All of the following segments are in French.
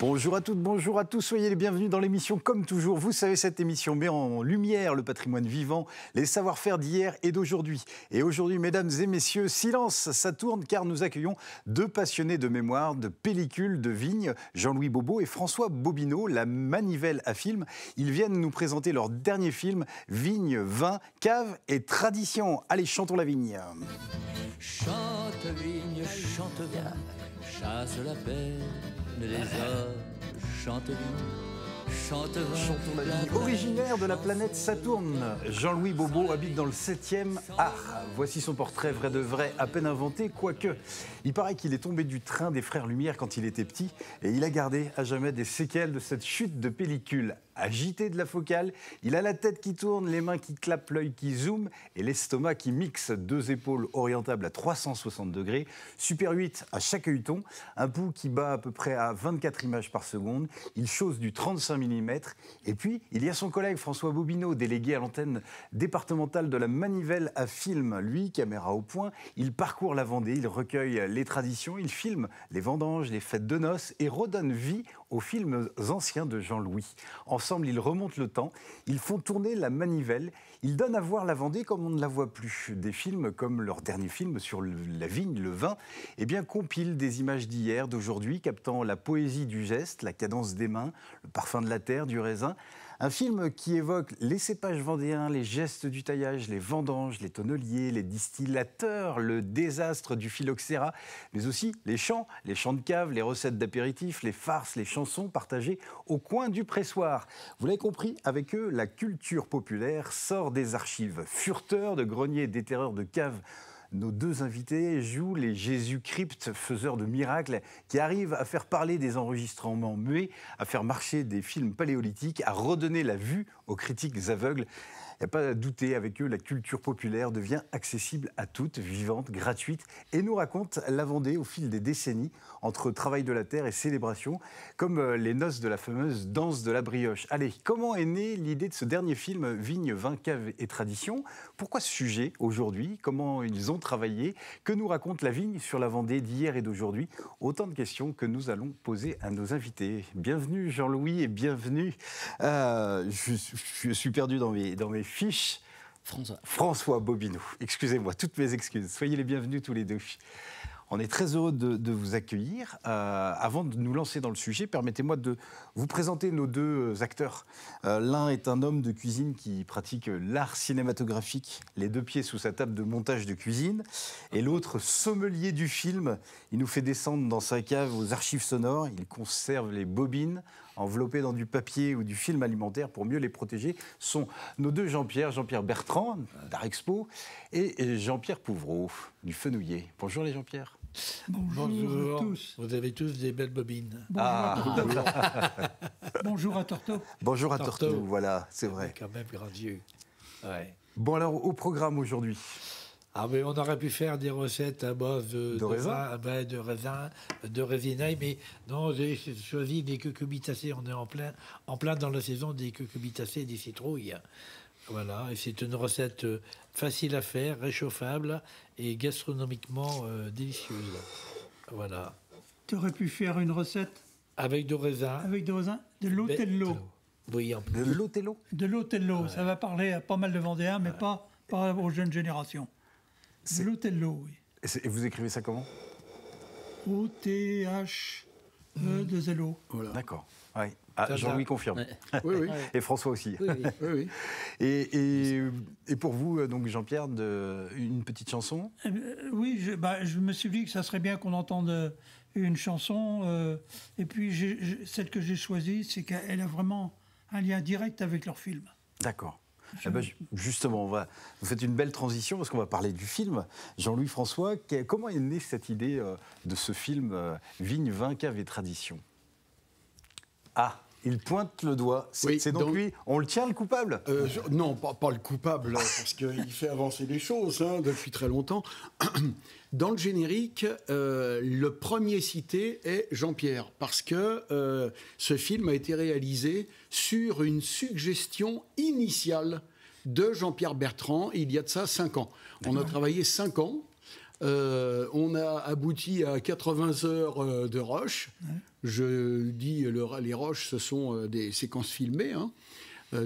Bonjour à toutes, bonjour à tous, soyez les bienvenus dans l'émission comme toujours. Vous savez, cette émission met en lumière le patrimoine vivant, les savoir-faire d'hier et d'aujourd'hui. Et aujourd'hui, mesdames et messieurs, silence, ça tourne car nous accueillons deux passionnés de mémoire, de pellicules, de vignes, Jean-Louis Bobo et François Bobineau, la manivelle à film. Ils viennent nous présenter leur dernier film, Vigne, vin, cave et tradition. Allez, chantons la vigne. Chante vigne, chante vin, chasse la peine des hommes, chante vigne, chante vin. Chantons la vigne. Originaire de la planète Saturne, Jean-Louis Bobo habite dans le 7e art. Voici son portrait vrai de vrai, à peine inventé, quoique. Il paraît qu'il est tombé du train des Frères Lumière quand il était petit et il a gardé à jamais des séquelles de cette chute de pellicule. Agité de la focale, il a la tête qui tourne, les mains qui clapent, l'œil qui zoome et l'estomac qui mixe. Deux épaules orientables à 360 degrés, Super 8 à chaque œilleton, un pouls qui bat à peu près à 24 images par seconde. Il chausse du 35 mm. Et puis, il y a son collègue François Bobineau, délégué à l'antenne départementale de la manivelle à film. Lui, caméra au point, il parcourt la Vendée, il recueille les traditions, il filme les vendanges, les fêtes de noces et redonne vie aux films anciens de Jean-Louis. Ensemble, ils remontent le temps, ils font tourner la manivelle, ils donnent à voir la Vendée comme on ne la voit plus. Des films comme leur dernier film sur la vigne, le vin, eh bien, compilent des images d'hier, d'aujourd'hui, captant la poésie du geste, la cadence des mains, le parfum de la terre, du raisin. Un film qui évoque les cépages vendéens, les gestes du taillage, les vendanges, les tonneliers, les distillateurs, le désastre du phylloxéra, mais aussi les chants de cave, les recettes d'apéritifs, les farces, les chansons partagées au coin du pressoir. Vous l'avez compris, avec eux, la culture populaire sort des archives. Furteurs de greniers, déterreurs de caves, nos deux invités jouent les Jésus-Cryptes, faiseurs de miracles, qui arrivent à faire parler des enregistrements muets, à faire marcher des films paléolithiques, à redonner la vue aux critiques aveugles. Il n'y a pas à douter, avec eux, la culture populaire devient accessible à toutes, vivante, gratuite, et nous raconte la Vendée au fil des décennies, entre travail de la terre et célébration, comme les noces de la fameuse danse de la brioche. Allez, comment est née l'idée de ce dernier film, Vigne, vin, cave et tradition? Pourquoi ce sujet aujourd'hui? Comment ils ont travaillé? Que nous raconte la vigne sur la Vendée d'hier et d'aujourd'hui? Autant de questions que nous allons poser à nos invités. Bienvenue Jean-Louis et bienvenue. Je suis perdu dans mes fiches. François Bobineau. Excusez-moi, toutes mes excuses. Soyez les bienvenus tous les deux. On est très heureux de vous accueillir. Avant de nous lancer dans le sujet, permettez-moi de vous présenter nos deux acteurs. L'un est un homme de cuisine qui pratique l'art cinématographique, les deux pieds sous sa table de montage de cuisine. Et l'autre, sommelier du film. Il nous fait descendre dans sa cave aux archives sonores. Il conserve les bobines enveloppées dans du papier ou du film alimentaire pour mieux les protéger. Sont nos deux Jean-Pierre Bertrand, d'Arexpo, et Jean-Pierre Pouvreau, du Fenouillet. Bonjour les Jean-Pierre. Bonjour à tous. Vous avez tous des belles bobines. Bonjour à Torto. Bonjour à Torto, voilà, c'est vrai. Quand même grandiose. Ouais. Bon alors, au programme aujourd'hui. Ah mais on aurait pu faire des recettes à base de raisin, de résinaille, mais non, j'ai choisi des cucurbitacées. On est en plein dans la saison des cucurbitacées et des citrouilles. Voilà, et c'est une recette facile à faire, réchauffable et gastronomiquement délicieuse. Voilà. Tu aurais pu faire une recette avec de raisin. Avec de raisin, de l'Otello. Oui, en plus. De l'Otello. De l'Otello, Ouais. ça va parler à pas mal de Vendéens, mais pas aux jeunes générations. De l'Otello, oui. Et vous écrivez ça comment? O-T-H-E-2-L-O. Voilà. D'accord. Oui. Ah, Jean-Louis confirme. Ouais. Oui, oui. Et François aussi. Oui, oui. Oui, oui. Et pour vous, donc Jean-Pierre, une petite chanson? Oui, je me suis dit que ça serait bien qu'on entende une chanson. Et puis, celle que j'ai choisie, c'est qu'elle a vraiment un lien direct avec leur film. D'accord. Eh ben, justement, vous faites une belle transition parce qu'on va parler du film. Jean-Louis François, comment est née cette idée de ce film Vigne, vin, cave et tradition? Ah, il pointe le doigt. C'est donc lui. On le tient, le coupable? Non, pas le coupable, parce qu'il fait avancer les choses depuis très longtemps. Dans le générique, le premier cité est Jean-Pierre, parce que ce film a été réalisé sur une suggestion initiale de Jean-Pierre Bertrand, il y a de ça 5 ans. On a travaillé 5 ans On a abouti à 80 heures de rush. Je dis, les rushs, ce sont des séquences filmées, hein.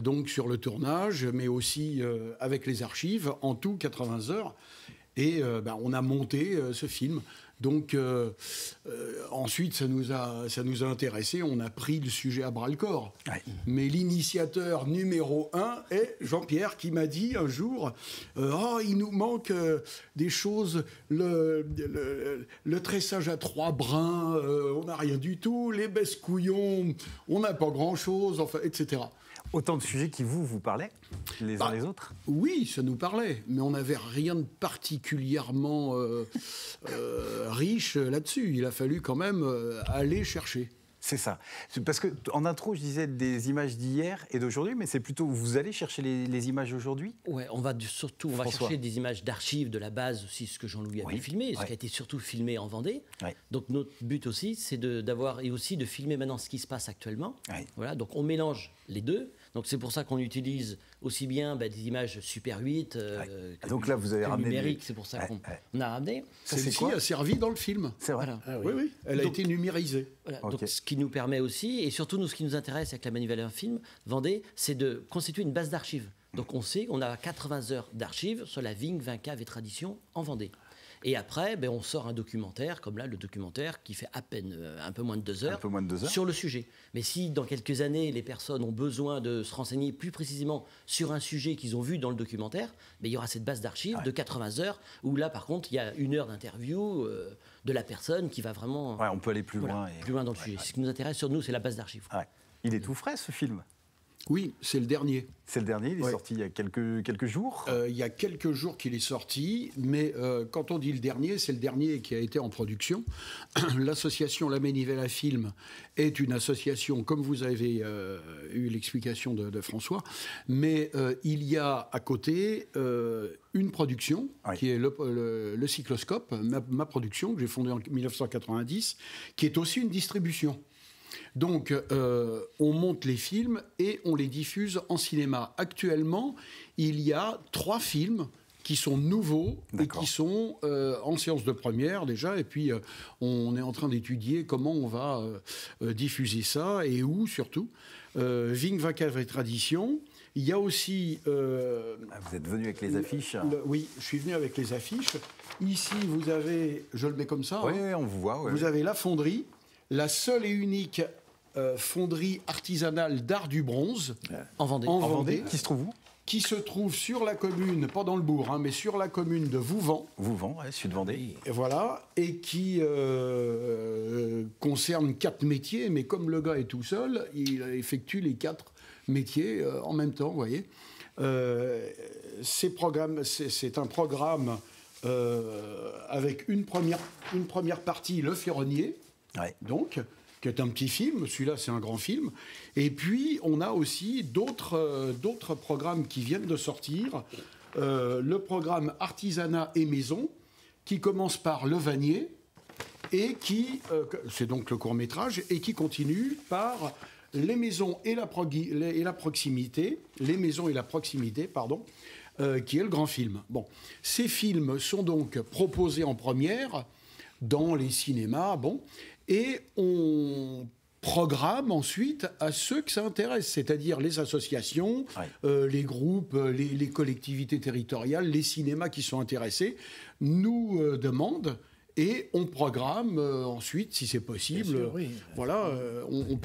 Donc sur le tournage, mais aussi avec les archives, en tout 80 heures. Et on a monté ce film. Donc ensuite, ça nous a intéressés. On a pris le sujet à bras-le-corps. Ouais. Mais l'initiateur numéro 1 est Jean-Pierre, qui m'a dit un jour il nous manque des choses, le tressage à 3 brins, on n'a rien du tout, les baisse-couillons, on n'a pas grand-chose, enfin, etc. Autant de sujets qui vous parlaient, les uns les autres? Oui, ça nous parlait, mais on n'avait rien de particulièrement riche là-dessus. Il a fallu quand même aller chercher. C'est ça. Parce qu'en intro, je disais des images d'hier et d'aujourd'hui, mais c'est plutôt, vous allez chercher les images d'aujourd'hui? Ouais, on va chercher des images d'archives de la base aussi, ce que Jean-Louis avait filmé, ce qui a été surtout filmé en Vendée. Ouais. Donc notre but aussi, c'est d'avoir et aussi de filmer maintenant ce qui se passe actuellement. Ouais. Voilà, donc on mélange les deux. Donc c'est pour ça qu'on utilise aussi bien des images Super 8 donc là, vous avez ramené numérique, c'est pour ça qu'on a ramené. Celle-ci a servi dans le film. C'est vrai. Voilà. Ah, oui, elle a été numérisée. Voilà. Okay. Donc ce qui nous permet aussi, et surtout nous, ce qui nous intéresse avec la Manivelle Film Vendée, c'est de constituer une base d'archives. Donc on sait qu'on a 80 heures d'archives sur la vigne, vin, cave et tradition en Vendée. Et après, on sort un documentaire, comme là, le documentaire qui fait à peine un peu moins de 2 heures, sur le sujet. Mais si, dans quelques années, les personnes ont besoin de se renseigner plus précisément sur un sujet qu'ils ont vu dans le documentaire, il y aura cette base d'archives de 80 heures, où là, par contre, il y a 1 heure d'interview de la personne qui va vraiment... Ouais, on peut aller plus loin. Plus loin dans le sujet. Ce qui nous intéresse sur nous, c'est la base d'archives. Ouais. Il est tout frais, ce film? Oui, c'est le dernier. C'est le dernier, il est sorti il y a quelques jours. Il y a quelques jours qu'il est sorti, mais quand on dit le dernier, c'est le dernier qui a été en production. L'association La Manivelle Film est une association, comme vous avez eu l'explication de François, mais il y a à côté une production, qui est le Cycloscope, ma production, que j'ai fondée en 1990, qui est aussi une distribution. Donc, on monte les films et on les diffuse en cinéma. Actuellement, il y a 3 films qui sont nouveaux et qui sont en séance de première déjà. Et puis, on est en train d'étudier comment on va diffuser ça et où surtout. Vigne, vin, cave et tradition. Il y a aussi... vous êtes venu avec les affiches? Oui, je suis venu avec les affiches. Ici, vous avez... Je le mets comme ça. Oui, on vous voit. Ouais. Vous avez la fonderie. La seule et unique fonderie artisanale d'art du bronze en Vendée. En Vendée. Qui se trouve où? Qui se trouve sur la commune, pas dans le bourg, mais sur la commune de Vouvant. Vouvant, sud Vendée. Et voilà, et qui concerne 4 métiers, mais comme le gars est tout seul, il effectue les 4 métiers en même temps, vous voyez. C'est un programme avec une première partie, Le Ferronnier, donc, qui est un petit film. Celui-là, c'est un grand film. Et puis, on a aussi d'autres programmes qui viennent de sortir. Le programme Artisanat et Maison, qui commence par Le Vanier, et qui, c'est donc le court-métrage, et qui continue par Les Maisons et la Proximité, Les Maisons et la Proximité, pardon, qui est le grand film. Bon, ces films sont donc proposés en première dans les cinémas, et on programme ensuite à ceux que ça intéresse, c'est-à-dire les associations, les groupes, les collectivités territoriales, les cinémas qui sont intéressés, nous demandent. Et on programme ensuite, si c'est possible. Sûr, oui. Voilà, on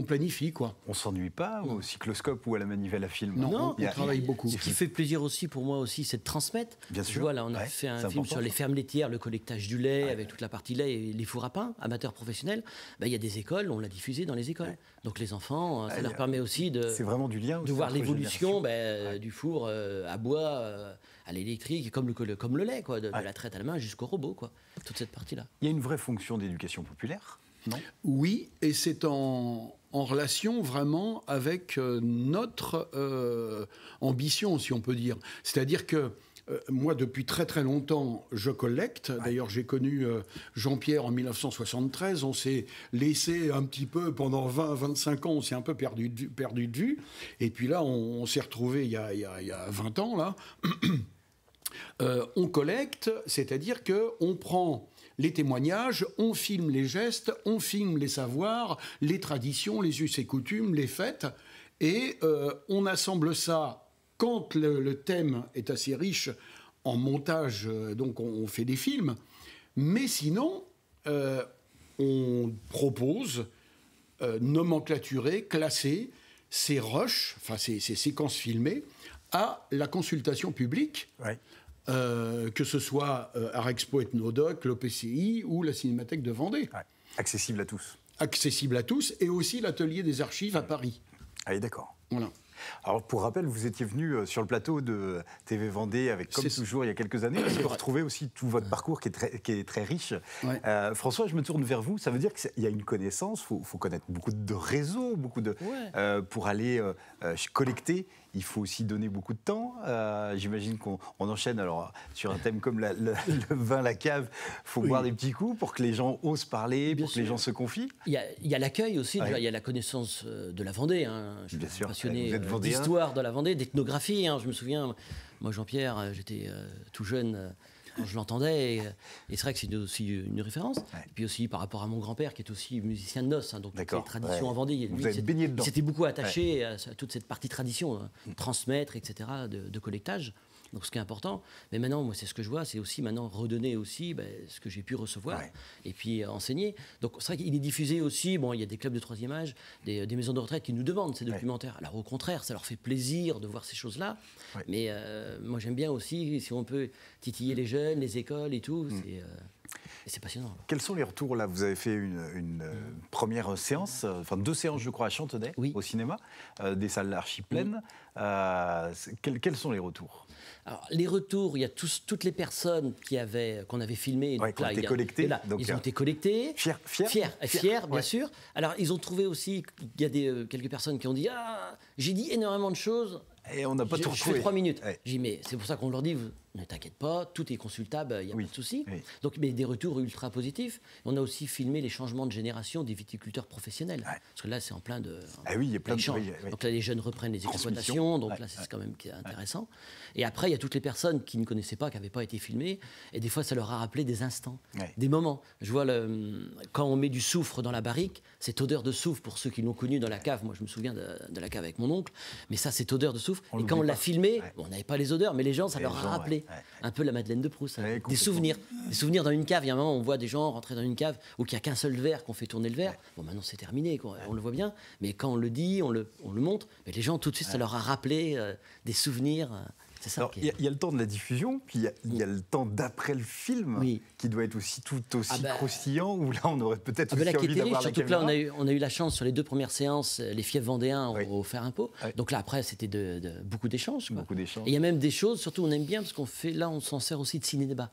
planifie, quoi. On s'ennuie pas au Cycloscope ou à la Manivelle Film? Non, on travaille beaucoup. Ce qui fait plaisir aussi pour moi aussi, c'est de transmettre. Bien sûr. Voilà, on a fait un film sur les fermes laitières, le collectage du lait, avec toute la partie lait et les fours à pain, amateurs professionnels. Il y a des écoles, on l'a diffusé dans les écoles. Donc les enfants, ça leur permet aussi c'est vraiment du lien, de voir l'évolution du four à bois à l'électrique, comme le lait, quoi, de la traite à la main jusqu'au robot, quoi. Toute cette partie-là. Il y a une vraie fonction d'éducation populaire, non? Oui, et c'est en relation vraiment avec notre ambition, si on peut dire. C'est-à-dire que moi, depuis très très longtemps, je collecte. D'ailleurs, j'ai connu Jean-Pierre en 1973. On s'est laissé un petit peu pendant 20-25 ans. On s'est un peu perdu de vue. Et puis là, on s'est retrouvés il y a 20 ans, là. On collecte, c'est-à-dire qu'on prend les témoignages, on filme les gestes, on filme les savoirs, les traditions, les us et coutumes, les fêtes, et on assemble ça quand le thème est assez riche en montage, donc on fait des films, mais sinon, on propose nomenclaturer, classer ces rushs, enfin ces séquences filmées, à la consultation publique. Ouais. Que ce soit Art Expo Ethnodoc, l'OPCI ou la Cinémathèque de Vendée. Ouais. Accessible à tous. Accessible à tous, et aussi l'atelier des archives à Paris. Ah, d'accord. Voilà. Alors, pour rappel, vous étiez venu sur le plateau de TV Vendée avec, comme toujours, il y a quelques années. On peut retrouver aussi tout votre parcours qui est très riche. Ouais. François, je me tourne vers vous. Ça veut dire qu'il y a une connaissance, il faut connaître beaucoup de réseaux, pour aller collecter. Il faut aussi donner beaucoup de temps. J'imagine qu'on enchaîne alors, sur un thème comme le vin, la cave. Il faut boire des petits coups pour que les gens osent parler, pour que les gens se confient. Il y a l'accueil aussi, il y a la connaissance de la Vendée. Je suis passionné d'histoire de la Vendée, d'ethnographie. Je me souviens, moi Jean-Pierre, j'étais tout jeune quand je l'entendais. Et c'est vrai que c'est aussi une référence. Ouais. Et puis aussi par rapport à mon grand-père qui est aussi musicien de noces. Donc toutes les traditions en Vendée. Vous avez baigné dedans. Il s'était beaucoup attaché à toute cette partie tradition, transmettre, etc., de collectage. Donc ce qui est important. Mais maintenant, moi, c'est ce que je vois, c'est aussi maintenant redonner aussi ce que j'ai pu recevoir et puis enseigner. Donc c'est vrai qu'il est diffusé aussi. Bon, il y a des clubs de troisième âge, des maisons de retraite qui nous demandent ces documentaires. Alors au contraire, ça leur fait plaisir de voir ces choses-là. Ouais. Mais moi, j'aime bien aussi si on peut titiller les jeunes, les écoles et tout. C'est passionnant. Quels sont les retours là? Vous avez fait une première séance, enfin 2 séances, je crois, à Chantenay, au cinéma, des salles archi pleines. Quels sont les retours? Alors, les retours, il y a toutes les personnes qu'on avait filmées. Qui ont été collectées. Ils ont été collectés. Fiers, bien sûr. Alors, ils ont trouvé aussi, il y a quelques personnes qui ont dit « Ah, j'ai dit énormément de choses. » Et on n'a pas tout retrouvé. Je fais 3 minutes. J'ai dit, mais c'est pour ça qu'on leur dit, ne t'inquiète pas, tout est consultable, il n'y a pas de souci. Donc, mais des retours ultra positifs. On a aussi filmé les changements de génération des viticulteurs professionnels. Parce que là, c'est en plein de... il y a plein de choses. Donc là, les jeunes reprennent les exploitations. Donc là, c'est quand même intéressant. Et après, il y a toutes les personnes qui ne connaissaient pas, qui n'avaient pas été filmées. Et des fois, ça leur a rappelé des instants, des moments. Je vois, quand on met du soufre dans la barrique, cette odeur de soufre, pour ceux qui l'ont connu dans la cave, moi, je me souviens de la cave avec mon oncle, mais ça, cette odeur de soufre. Et quand on l'a filmé, on n'avait pas les odeurs, mais les gens, ça leur a rappelé un peu la Madeleine de Proust. Des souvenirs dans une cave. Il y a un moment, on voit des gens rentrer dans une cave où il n'y a qu'un seul verre, qu'on fait tourner le verre. Bon, maintenant, c'est terminé, on le voit bien. Mais quand on le dit, on le montre, mais les gens, tout de suite, ça leur a rappelé des souvenirs. Alors, il y a le temps de la diffusion, puis il y a le temps d'après le film, qui doit être aussi tout aussi croustillant, où là, on aurait peut-être aussi envie d'avoir la caméra. Là, on a eu la chance, sur les 2 premières séances, les fiefs vendéens ont offert un pot. Donc là, après, c'était beaucoup d'échanges. Et il y a même des choses, surtout, on aime bien, parce on s'en sert aussi de ciné-débat.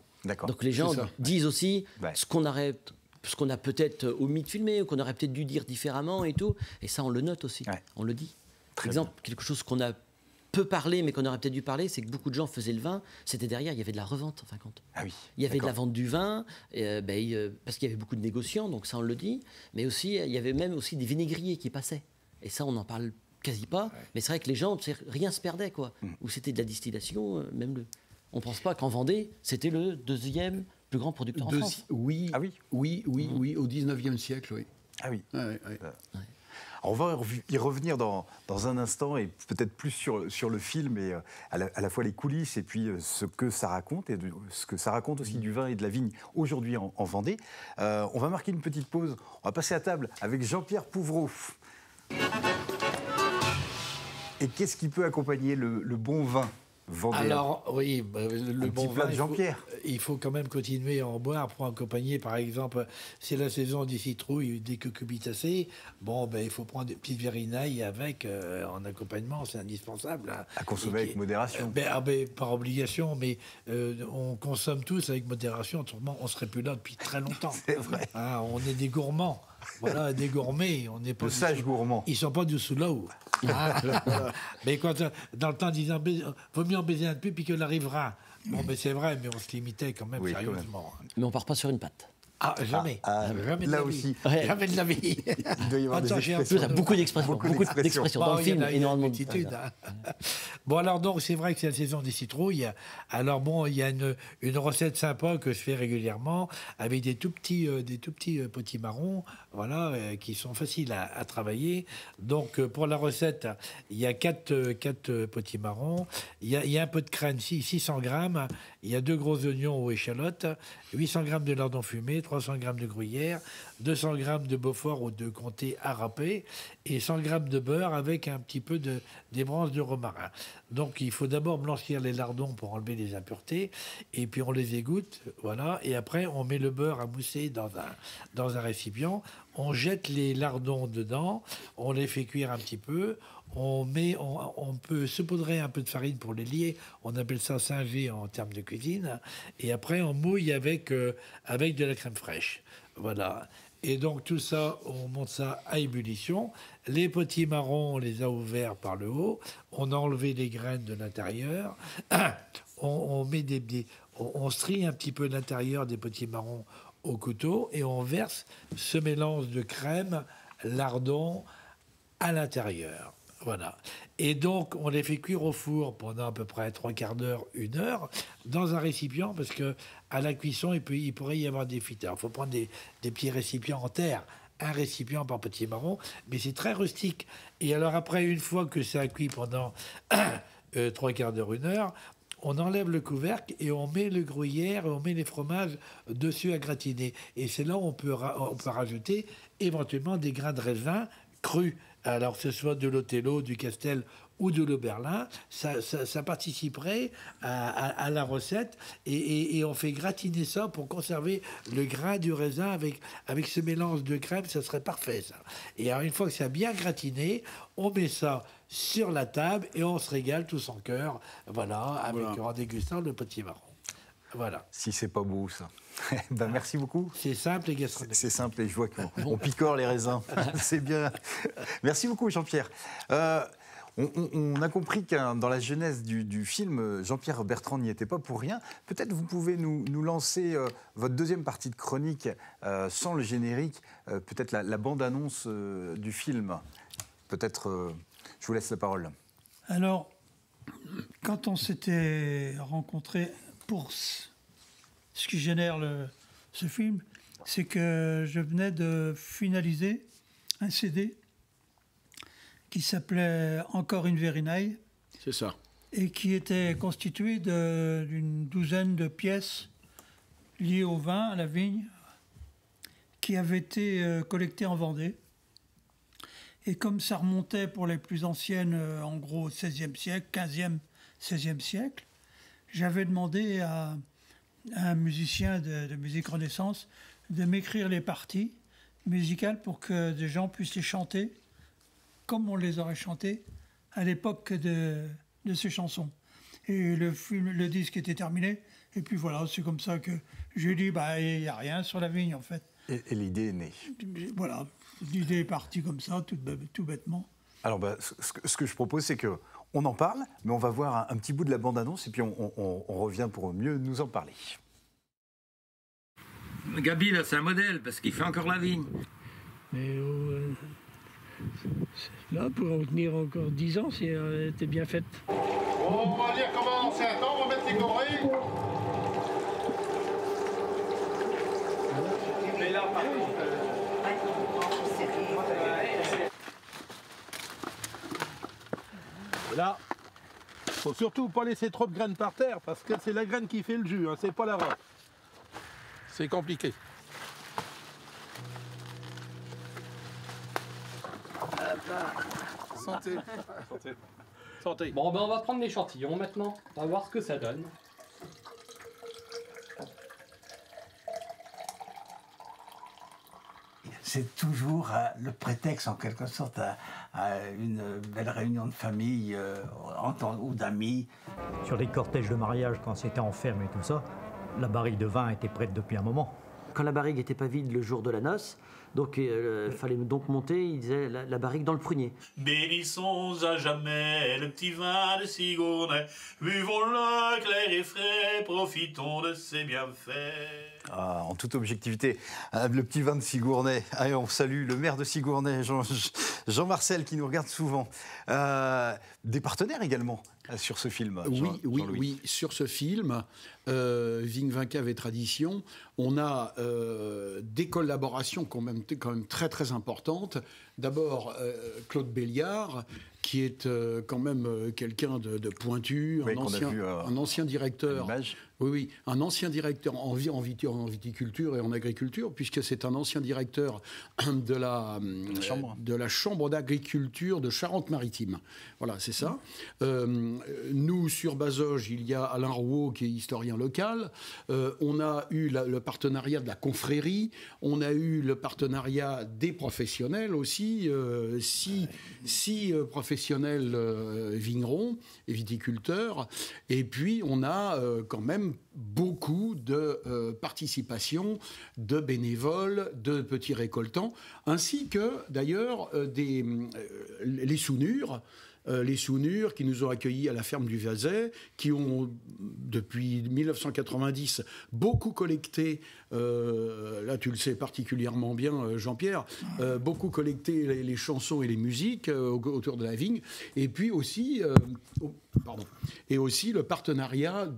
Donc les gens disent aussi ce qu'on a peut-être omis de filmer, ou qu'on aurait peut-être dû dire différemment et tout. Et ça, on le note aussi. On le dit. Par exemple, quelque chose qu'on a peu parlé, mais qu'on aurait peut-être dû parler, c'est que beaucoup de gens faisaient le vin. C'était derrière, il y avait de la revente, en fin de compte. Il y avait de la vente du vin, parce qu'il y avait beaucoup de négociants, donc ça, on le dit. Mais aussi, il y avait même aussi des vinaigriers qui passaient. Et ça, on n'en parle quasi pas. Mais c'est vrai que les gens, rien se perdait, quoi. Ou c'était de la distillation, on ne pense pas qu'en Vendée, c'était le 2e plus grand producteur en France. Oui, au 19e siècle, oui. Ah oui. On va y revenir dans un instant, et peut-être plus sur le film, et à la fois les coulisses, et puis ce que ça raconte, et ce que ça raconte aussi du vin et de la vigne aujourd'hui en Vendée. On va marquer une petite pause. On va passer à table avec Jean-Pierre Pouvreau. Et qu'est-ce qui peut accompagner le bon vin vendéen? Alors, oui, le bon plat vin, de Jean-Pierre. Il faut quand même continuer à en boire pour accompagner, par exemple, c'est la saison des citrouilles, des cucurbitacées. Bon, il faut prendre des petites vérinailles avec, en accompagnement, c'est indispensable. À consommer avec modération. Par obligation, mais on consomme tous avec modération, autrement on ne serait plus là depuis très longtemps. C'est vrai. On est des gourmands. Voilà, des gourmets. On n'est pas de sages gourmands. Ils ne sont pas du sous-l'eau. Mais quand, dans le temps, disant vaut mieux en baiser un peu puis qu'il arrivera. Bon, c'est vrai, mais on se limitait quand même sérieusement. Mais on ne part pas sur une patte. Ah, jamais. Jamais de là la aussi. vie. Jamais de la vie. Il doit y avoir Attends, des j'ai un expressions. Il y a beaucoup d'expressions. Dans le Il y en film, a une énormément multitude. Bon, alors, donc, c'est vrai que c'est la saison des citrouilles. Alors, bon, il y a une recette sympa que je fais régulièrement avec des tout petits potimarrons, voilà, qui sont faciles à travailler. Donc, pour la recette, il y a 4 potimarrons. Il y a un peu de crème, 600 grammes. Il y a 2 gros oignons ou échalotes, 800 grammes de lardons fumés, 300 grammes de gruyère, 200 grammes de Beaufort ou de Comté à râper et 100 grammes de beurre avec un petit peu des branches de romarin. Donc il faut d'abord blanchir les lardons pour enlever les impuretés et puis on les égoutte, voilà. Et après on met le beurre à mousser dans un récipient, on jette les lardons dedans, on les fait cuire un petit peu. On peut saupoudrer un peu de farine pour les lier. On appelle ça singer en termes de cuisine. Et après, on mouille avec de la crème fraîche. Voilà. Et donc, tout ça, on monte ça à ébullition. Les potimarrons, on les a ouverts par le haut. On a enlevé les graines de l'intérieur. On met on strie un petit peu l'intérieur des potimarrons au couteau et on verse ce mélange de crème, lardon à l'intérieur. Voilà. Et donc, on les fait cuire au four pendant à peu près 3/4 d'heure, 1 heure, dans un récipient, parce que à la cuisson, il pourrait y avoir des fuites. Alors, il faut prendre des petits récipients en terre, un récipient par potimarron, mais c'est très rustique. Et alors, après, une fois que ça a cuit pendant 3/4 d'heure, 1 heure, on enlève le couvercle et on met le gruyère et on met les fromages dessus à gratiner. Et c'est là où on peut rajouter éventuellement des grains de raisin crus. Alors, que ce soit de l'Othello, du Castel ou de l'Oberlin, ça participerait à la recette et on fait gratiner ça pour conserver le grain du raisin avec ce mélange de crème, ça serait parfait, ça. Et alors, une fois que ça a bien gratiné, on met ça sur la table et on se régale tous en cœur, voilà, en dégustant le potimarron. Voilà. Si c'est pas beau, ça. Ben, merci beaucoup. C'est simple et gastronomique. C'est simple et je vois qu'on picore les raisins. C'est bien. Merci beaucoup, Jean-Pierre. On a compris que dans la genèse du film, Jean-Pierre Bertrand n'y était pas pour rien. Peut-être vous pouvez nous lancer votre deuxième partie de chronique sans le générique, peut-être la bande-annonce du film. Peut-être, je vous laisse la parole. Alors, quand on s'était rencontrés pour ce qui génère ce film, c'est que je venais de finaliser un CD qui s'appelait Encore une Vérinaille. C'est ça. Et qui était constitué d'une douzaine de pièces liées au vin, à la vigne, qui avaient été collectées en Vendée. Et comme ça remontait pour les plus anciennes, en gros, au XVIe siècle, XVe, XVIe siècle, j'avais demandé à un musicien de musique Renaissance de m'écrire les parties musicales pour que des gens puissent les chanter comme on les aurait chantées à l'époque de ces chansons. Et le disque était terminé. Et puis voilà, c'est comme ça que j'ai dit, il n'y a rien sur la vigne en fait. Et l'idée est née. Voilà, l'idée est partie comme ça, tout bêtement. Alors, ce que je propose, c'est qu'on en parle, mais on va voir un petit bout de la bande-annonce et puis on revient pour mieux nous en parler. Gabi, là, c'est un modèle, parce qu'il fait encore la vigne. Mais là, pour en tenir encore 10 ans, c'était bien fait. On va dire comment c'est un temps, on va mettre les gorées. Mais là, par contre... Là, faut surtout pas laisser trop de graines par terre, parce que c'est la graine qui fait le jus, hein, c'est pas la roche. C'est compliqué. Santé. Santé. Santé. Bon, on va prendre l'échantillon maintenant. On va voir ce que ça donne. C'est toujours le prétexte, en quelque sorte, à une belle réunion de famille ou d'amis. Sur les cortèges de mariage, quand c'était en ferme et tout ça, la barrique de vin était prête depuis un moment. Quand la barrique n'était pas vide le jour de la noce, donc il fallait donc monter, il disait la barrique dans le prunier. Bénissons à jamais le petit vin de Sigournay, buvons-le clair et frais, profitons de ses bienfaits. En toute objectivité, le petit vin de Sigournay. Allez, on salue le maire de Sigournay, Jean-Marcel, qui nous regarde souvent. Des partenaires également sur ce film. Oui, sur ce film, Vigne, Vin, Cave et Tradition, on a des collaborations quand même très très importantes. D'abord, Claude Béliard, qui est quand même quelqu'un de pointu, un ancien directeur. Oui, un ancien directeur en viticulture et en agriculture, puisque c'est un ancien directeur de la chambre d'agriculture de Charente-Maritime. Voilà, c'est ça. Nous, sur Bazoges, il y a Alain Rouault, qui est historien local. On a eu le partenariat de la confrérie. On a eu le partenariat des professionnels aussi. Six professionnels vignerons et viticulteurs. Et puis, on a quand même beaucoup de participation de bénévoles, de petits récoltants, ainsi que d'ailleurs les Sounures. Les Sounures qui nous ont accueillis à la ferme du Vazet, qui ont, depuis 1990, beaucoup collecté, là tu le sais particulièrement bien Jean-Pierre, beaucoup collecté les chansons et les musiques autour de la vigne, et puis aussi, le partenariat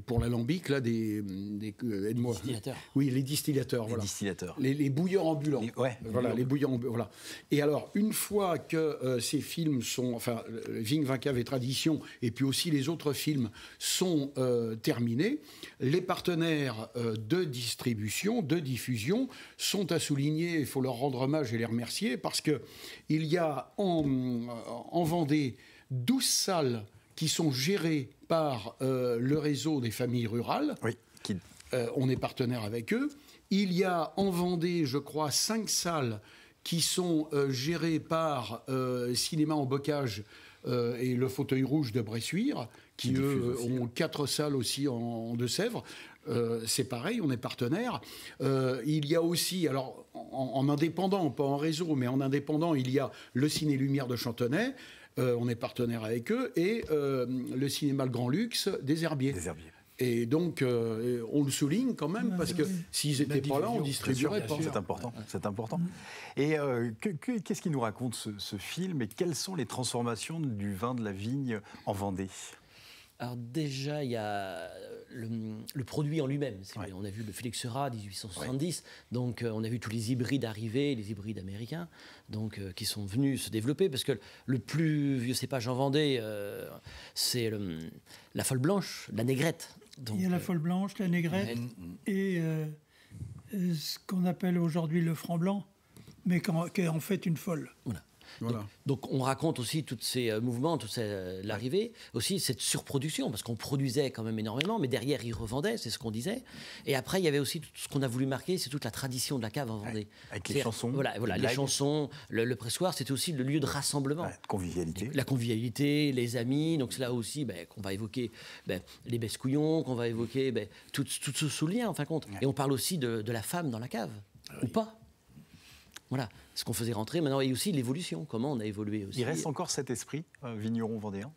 pour l'alambic, là, aide-moi. Distillateurs. Oui, les distillateurs. Les distillateurs. Les bouilleurs ambulants. Les bouilleurs ambulants. Voilà. Et alors, une fois que ces films sont, Vigne, Vin, Cave et Tradition, et puis aussi les autres films sont terminés, les partenaires de distribution, de diffusion, sont à souligner. Il faut leur rendre hommage et les remercier, parce que il y a en Vendée 12 salles qui sont gérées par le réseau des familles rurales. Oui. On est partenaire avec eux. Il y a en Vendée, je crois, 5 salles qui sont gérées par Cinéma en Bocage et le Fauteuil Rouge de Bressuire, qui eux ont 4 salles aussi en Deux-Sèvres. C'est pareil, on est partenaire. Il y a aussi, alors en indépendant, pas en réseau, mais en indépendant, il y a le Ciné Lumière de Chantenay. On est partenaire avec eux, et le cinéma Le Grand Luxe des Herbiers. Et donc, on le souligne quand même, parce que s'ils n'étaient pas là, on ne distribuerait pas. C'est important. Et qu'est-ce qui nous raconte ce film, et quelles sont les transformations du vin de la vigne en Vendée ? Alors déjà, il y a le produit en lui-même. On a vu le Félix Seurat, 1870. Donc on a vu tous les hybrides arriver, les hybrides américains, donc qui sont venus se développer. Parce que le plus vieux cépage en Vendée, c'est la folle blanche, la négrette. Donc, il y a la folle blanche, la négrette et ce qu'on appelle aujourd'hui le franc blanc, mais qui est en fait une folle. Voilà. Donc on raconte aussi tous ces mouvements, l'arrivée, aussi cette surproduction, parce qu'on produisait quand même énormément, mais derrière ils revendaient, c'est ce qu'on disait. Et après il y avait aussi tout ce qu'on a voulu marquer, c'est toute la tradition de la cave en Vendée. Avec les chansons. Voilà, les chansons, le pressoir, c'était aussi le lieu de rassemblement. Convivialité. La convivialité, les amis, donc c'est là aussi qu'on va évoquer les bescouillons, qu'on va évoquer tout ce sous-lien en fin de compte. Et on parle aussi de la femme dans la cave, ou pas. Voilà, ce qu'on faisait rentrer maintenant, et aussi l'évolution, comment on a évolué aussi. Il reste encore cet esprit vigneron vendéen ?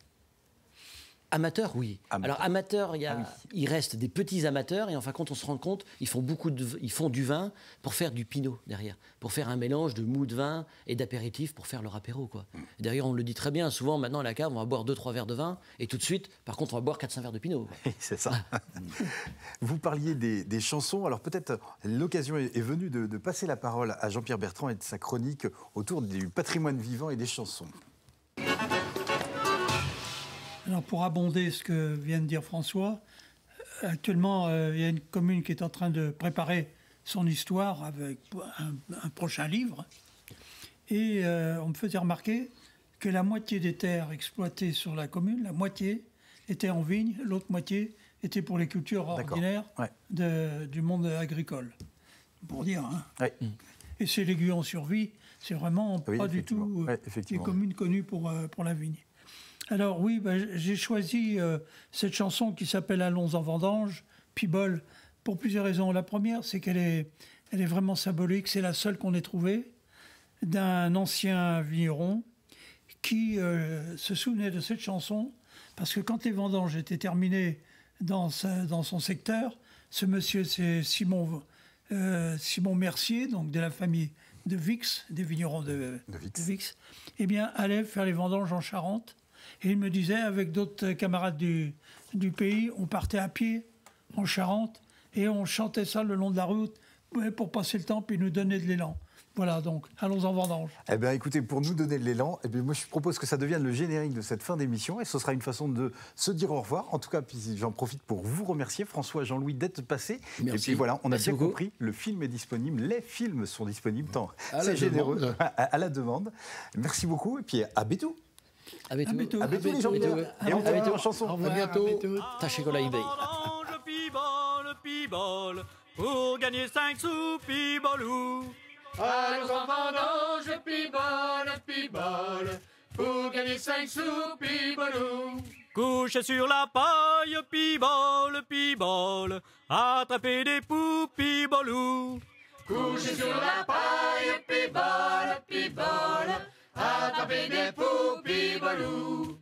Amateur, oui. Alors amateur, il reste des petits amateurs, et en fin de compte, on se rend compte, ils font du vin pour faire du pinot derrière, pour faire un mélange de mou de vin et d'apéritif pour faire leur apéro, quoi. D'ailleurs, on le dit très bien, souvent maintenant à la cave, on va boire 2-3 verres de vin, et tout de suite, par contre, on va boire 4-5 verres de pinot. C'est ça. Vous parliez des chansons, alors peut-être l'occasion est venue de passer la parole à Jean-Pierre Bertrand et de sa chronique autour du patrimoine vivant et des chansons. Alors pour abonder ce que vient de dire François, actuellement il y a une commune qui est en train de préparer son histoire avec un prochain livre, et on me faisait remarquer que la moitié des terres exploitées sur la commune, la moitié était en vigne, l'autre moitié était pour les cultures ordinaires du monde agricole. Pour dire, hein. Et c'est l'Aiguillon-sur-Vie, c'est vraiment pas du tout des communes connues pour la vigne. Alors oui, j'ai choisi cette chanson qui s'appelle « Allons en vendange », Pibole, pour plusieurs raisons. La première, c'est qu'elle est vraiment symbolique. C'est la seule qu'on ait trouvée d'un ancien vigneron qui se souvenait de cette chanson, parce que quand les vendanges étaient terminées dans son secteur. Ce monsieur, c'est Simon Mercier, donc de la famille de Vix, des vignerons de Vix. Eh bien, allait faire les vendanges en Charente. Et il me disait, avec d'autres camarades du pays, on partait à pied en Charente et on chantait ça le long de la route pour passer le temps, puis nous donner de l'élan. Voilà, donc, allons en vendange. Eh bien, écoutez, pour nous donner de l'élan, eh bien, moi, je propose que ça devienne le générique de cette fin d'émission, et ce sera une façon de se dire au revoir. En tout cas, puis j'en profite pour vous remercier, François, Jean-Louis, d'être passé. Merci. Et puis voilà, on a bien compris, le film est disponible, les films sont disponibles, tant c'est généreux, à la demande. Merci beaucoup, et puis à bientôt. À bientôt. À bientôt, les gens. Et on termine en chanson. À bientôt. Tachez-Gola eBay. Pibole, pour gagner 5 sous, pibolou. Allons en vendange, pibole, pour gagner 5 sous, pibolou. Couchez sur la paille, pibole, attrapez des poux, pibolou. Couchez sur la paille, pibole, attrapez des poux, pibolou.